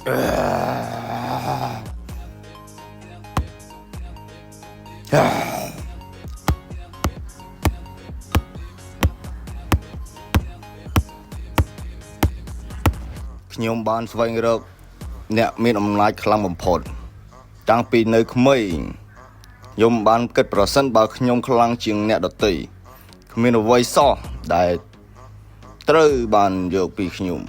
ខ្ញុំបានស្វែងរកអ្នកមានអំណាចខ្លាំងបំផុតតាំងពីនៅក្មេងខ្ញុំបានគិតប្រសិនបើខ្ញុំខ្លាំងជាងអ្នកដទៃគ្មានអ្វីសោះដែលត្រូវបានយកពីខ្ញុំ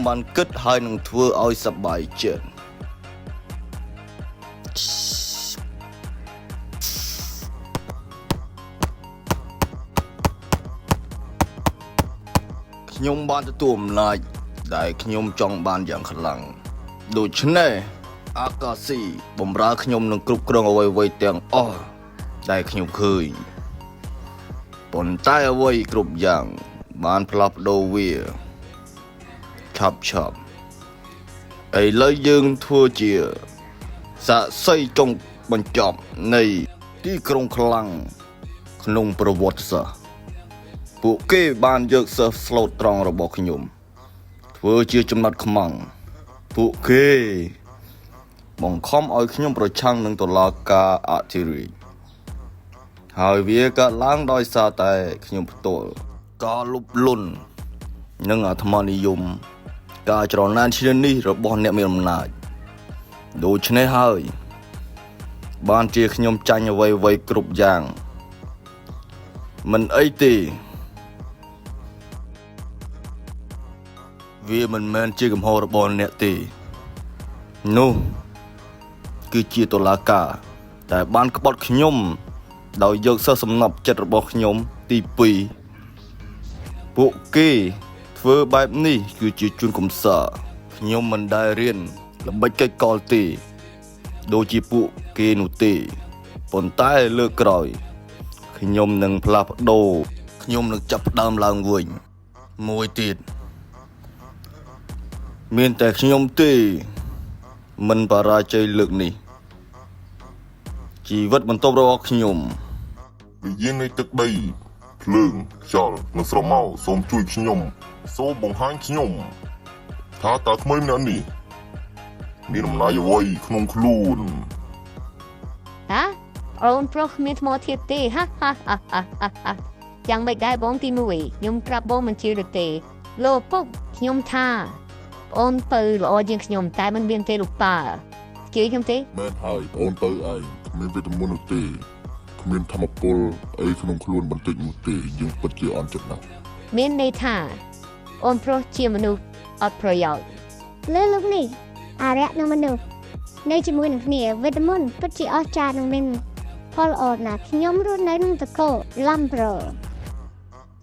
បានគិតហើយនឹងធ្វើឲ្យសប្បាយចិត្តខ្ញុំបានទទួលអំណាចដែលខ្ញុំចង់បានយ៉ាងខ្លាំងដូច្នេះអាកាស៊ីបំរើខ្ញុំនឹងគ្រប់គ្រងអ្វីៗទាំងអស់ដែលខ្ញុំឃើញប៉ុន្តែអ្វីគ្រប់យ៉ាងបានផ្លាស់ប្ដូរវាឆាប់ឥឡូវយើងធ្វើជាសាក្សីចុងបញ្ចប់នៃទីក្រុងខ្លាំងក្នុងប្រវត្តិសាស្ត្រពួកគេបានយកសិស្សស្លូតត្រង់របស់ខ្ញុំធ្វើជាចំណាត់ខ្មាំងពួកគេបង្ខំឲ្យខ្ញុំប្រឆាំងនឹងតុលាការអធិរាជហើយវាកើតឡើងដោយសារតែខ្ញុំផ្ទាល់ការលុបលន់និងអាត្មានិយមការច្រណែនឈ្នានីសរបស់អ្នកមានអំណាចដូច្នេះហើយបានជាខ្ញុំចាញ់អ្វីៗគ្រប់យ៉ាងមិនអីទេវាមិនមែនជាកំហុសរបស់អ្នកទេនោះគឺជាតុលាការដែលបានក្បត់ខ្ញុំដោយយកសិស្សសំណប់ចិត្តរបស់ខ្ញុំទី2ពួកគេធ្វើបែបនេះគឺជាជួនកំសត់ខ្ញុំមិនដែលរៀនល្បិចកិច្ចកលទេដូចជាពួកគេនោះទេប៉ុន្តែលើកក្រោយខ្ញុំនឹងផ្លាស់ប្ដូរខ្ញុំនឹងចាប់ផ្ដើមឡើងវិញមួយទៀតមានតែខ្ញុំទេមិនបរាជ័យលើកនេះជីវិតបន្ទាប់របស់ខ្ញុំវិញ្ញាណនៃទឹកដីភ្លើងខ្យល់និងស្រមោលសូមជួយខ្ញុំសូមបង្ហាញខ្ញុំថាតើក្មេងម្នាក់នេះមានអំណាចអ្វីក្នុងខ្លួនហាអូនប្រុសមានថ្មធៀបទេហាយ៉ាងមិនដែរបងទី1ខ្ញុំប្រាប់បងមិនជឿទេលោកពុកខ្ញុំថាអូនទៅល្អជាងខ្ញុំតែមិនមានទេលោកប៉ាជឿខ្ញុំទេមែនហើយអូនទៅឯងគ្មានវីតាមីននោះទេគ្មានធម្មពលអីក្នុងខ្លួនបន្តិចនោះទេយើងពិតជាអន់ចិត្តណាស់មានន័យថាអូនប្រុសជាមនុស្សអត់ប្រយោជន៍លើលោកនេះអរិយនឹងមនុស្សនៅជាមួយនឹងគ្នាវីតាមីនពិតជាអស្ចារ្យនឹងមានផលល្អណាស់ខ្ញុំរស់នៅក្នុងតកូឡាំប្រូ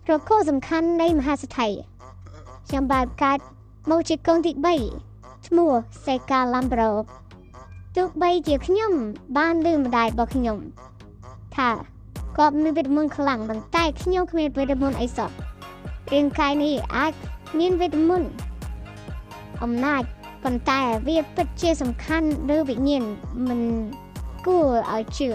ប្រកបសំខាន់នៃមហាសទ្ធិខ្ញុំបានកើតមកជាកូនទី3ឈ្មោះសេកាឡាំប្រូទោះបីជាខ្ញុំបានលឺម្ដាយរបស់ខ្ញុំថាគាត់មានវីតាមីនខ្លាំងប៉ុន្តែខ្ញុំគ្មានវីតាមីនអីសោះរាងកាយនេះអាចមានវីតាមីនអំណាចប៉ុន្តែវាពិតជាសំខាន់លើវិញ្ញាណមិនគួរឲ្យជឿ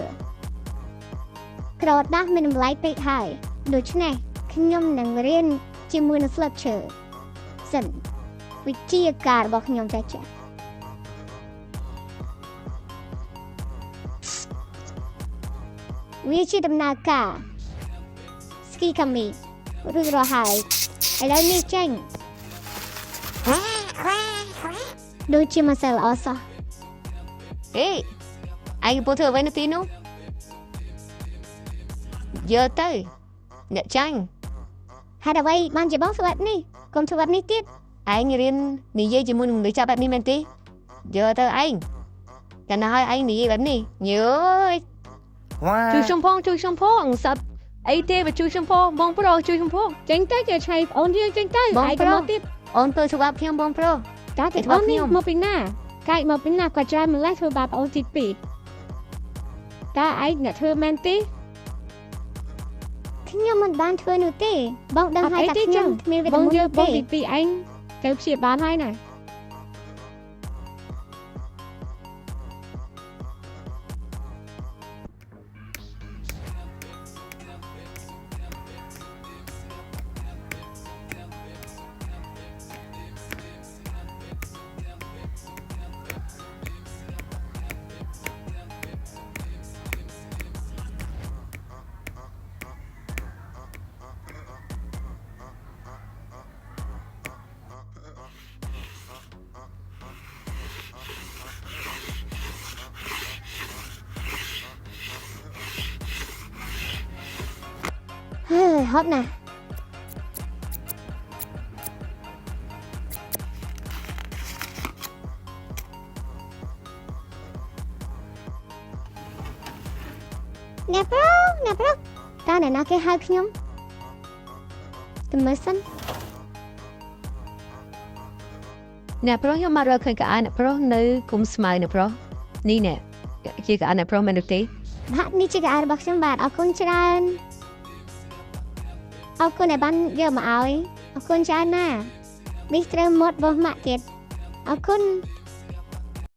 ក្រដាស់មានតម្លៃពេកហើយដូច្នេះខ្ញុំនឹងរៀនជាមួយនឹងស្លឹកឈើសិនវិជាការរបស់ខ្ញុំចាស់វាជាដំណើរការស្គីកាមីឬរហ័យឥឡូវនេះចេញដូចជាមិនសូវល្អសោះអេឯងពុទ្ធធ្វើអ្វីនៅទីនោះយកទៅអ្នកចាញ់ហេតុអ្វីបានជាបងធ្វើបែបនេះកុំធ្វើបែបនេះទៀតឯងរៀននិយាយជាមួយនឹងមនុស្សចាស់បែបនេះមែនទេយកទៅឯងកាលណាឲ្យឯងនិយាយបែបនេះញើយជួយសំផងសັບអីទេបើជួយសំផងបងប្រុសជួយសំផងចេញទៅជាឆៃអូនយើងចេញទៅបងប្រុសទៀតអូនទៅច្បាប់ខ្ញុំបងប្រុសតាទៅអូននេះមកពីណាកាយមកពីណាគាត់ច្រើនម្លេះធ្វើបាបអូនទី2តាឯងអ្នកធ្វើមែនទេខ្ញុំមិនបានធ្វើនោះទេបងដឹងហើយថាខ្ញុំគ្មានវីតាមីនទេបងទី2ឯងទៅព្យាបាលហើយណា hơi hot nè nè bro ta này nó cái hai nhóm tụi mới xanh អ្នកប្រុសខ្ញុំមករកឃើញកៅអៅអ្នកប្រុសនៅគុំស្មៅអ្នកប្រុសនេះណែជាកៅអៅអ្នកប្រុសមែនទេ bạn đi chơi cáiរបស់ខ្ញុំបាទអរគុណច្រើនអរគុណដែលបានយកមកឲ្យអរគុណច្រើនណាស់នេះត្រូវមាត់របស់ម៉ាក់ទៀតអរគុណ